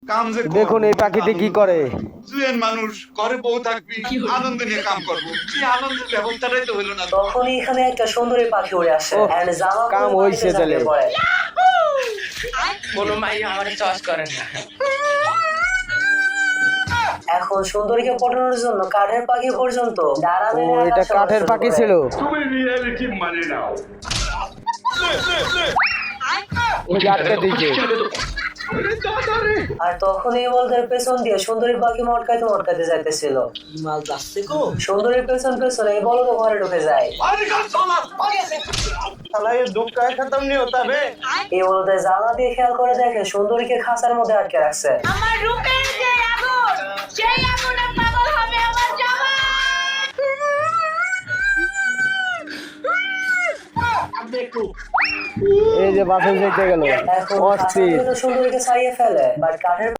দেখুন এই পাখিটি কি করে। জুয়েন মানুষ ঘরে বউ থাকবি, আনন্দ নিয়ে কাম করবো, কি আনন্দের ব্যবস্থাটাই তো হইলো না। তখনই এখানে একটা সুন্দরী পাখি উড়ে আসে and জামা কাম পরে হইছে পানিতে ঝাঁপিয়ে তাহলে। পড়ে। কোনো মাই আমার চয়েস করে না। এখন সুন্দরীকে পটানোর জন্য কাঠের পাখি পর্যন্ত ডানা ও মেলে এটা আকাশে কাঠের উড়তে পাখি শুরু করে। ছিল। তুমি রিয়েলিটি মানে নাও। ওই আটকে দিয়েছে। আর তখন এই বলদের পেছন দিয়ে সুন্দরী পাখি মটকাইতে মটকাইতে যাইতেছিল। সুন্দরীর পেছন পেছনে এই বলদ ঘরে ঢুকে যায়। এই বলদের জানলা দিয়ে খেয়াল করে দেখে সুন্দরীকে খাঁচার মধ্যে আটকে রাখছে। আমার রূপের যে আগুন, সেই আগুনে পাগল হবে আমার জামাই। এই যে বাসন দেখতে গেল এখন অস্থির। খাঁচা থেকে তো সুন্দরীকে ছাড়িয়ে ফেলে বাট কাঠের